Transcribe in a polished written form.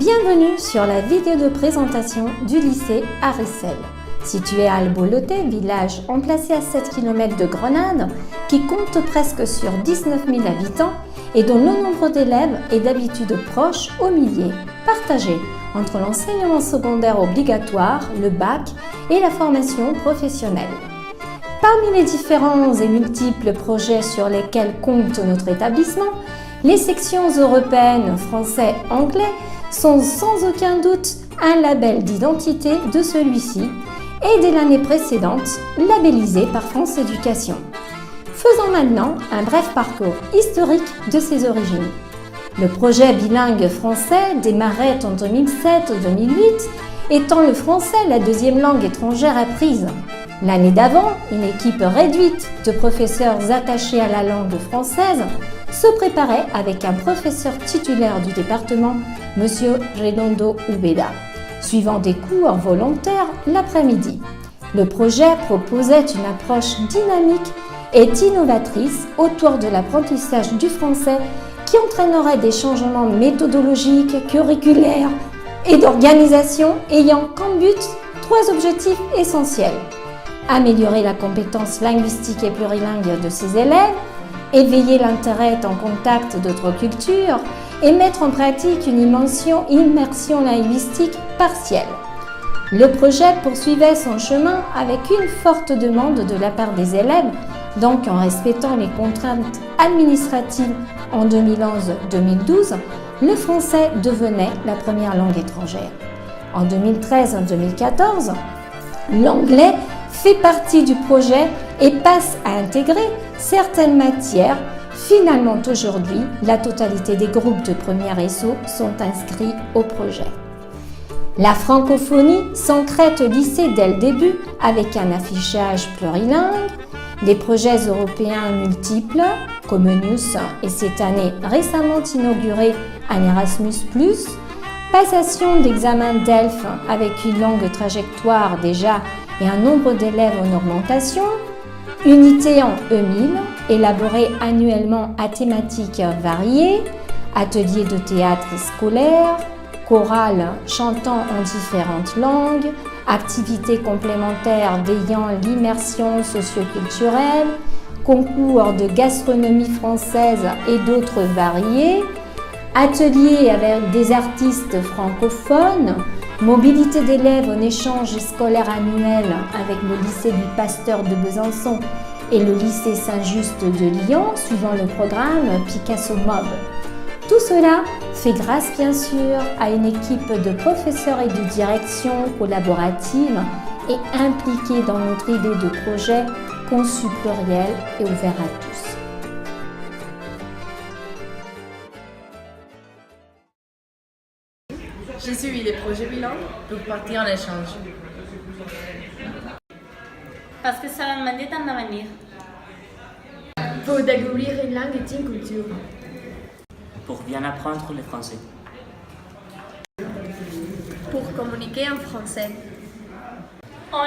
Bienvenue sur la vidéo de présentation du lycée Arissel. Situé à Alboloté, village emplacé à 7 km de Grenade, qui compte presque sur 19 000 habitants et dont le nombre d'élèves est d'habitude proche aux milliers, partagé entre l'enseignement secondaire obligatoire, le bac et la formation professionnelle. Parmi les différents et multiples projets sur lesquels compte notre établissement, les sections européennes français-anglais sont sans aucun doute un label d'identité de celui-ci et dès l'année précédente labellisé par France Éducation. Faisons maintenant un bref parcours historique de ses origines. Le projet bilingue français démarrait en 2007-2008, étant le français la deuxième langue étrangère apprise. L'année d'avant, une équipe réduite de professeurs attachés à la langue française se préparait avec un professeur titulaire du département, M. Redondo Ubeda, suivant des cours volontaires l'après-midi. Le projet proposait une approche dynamique et innovatrice autour de l'apprentissage du français qui entraînerait des changements méthodologiques, curriculaires et d'organisation ayant comme but trois objectifs essentiels. Améliorer la compétence linguistique et plurilingue de ses élèves, éveiller l'intérêt en contact d'autres cultures et mettre en pratique une immersion linguistique partielle. Le projet poursuivait son chemin avec une forte demande de la part des élèves, donc en respectant les contraintes administratives en 2011-2012, le français devenait la première langue étrangère. En 2013-2014, l'anglais fait partie du projet et passe à intégrer certaines matières. Finalement, aujourd'hui, la totalité des groupes de première SO sont inscrits au projet. La francophonie s'ancrète au lycée dès le début avec un affichage plurilingue, des projets européens multiples, Comenius et cette année récemment inauguré un Erasmus+, passation d'examen DELF avec une longue trajectoire déjà et un nombre d'élèves en augmentation, unité en E1000, élaborée annuellement à thématiques variées, ateliers de théâtre scolaire, chorale chantant en différentes langues, activités complémentaires veillant l'immersion socio-culturelle, concours de gastronomie française et d'autres variés, ateliers avec des artistes francophones, mobilité d'élèves en échange scolaire annuel avec le lycée du Pasteur de Besançon et le lycée Saint-Just de Lyon, suivant le programme Picasso Mob. Tout cela fait grâce bien sûr à une équipe de professeurs et de direction collaborative et impliquée dans notre idée de projet conçu pluriel et ouvert à tous. J'ai suivi les projets bilingues pour partir en échange. Parce que ça va m'aider dans l'avenir. Pour découvrir une langue et une culture. Pour bien apprendre le français. Pour communiquer en français. On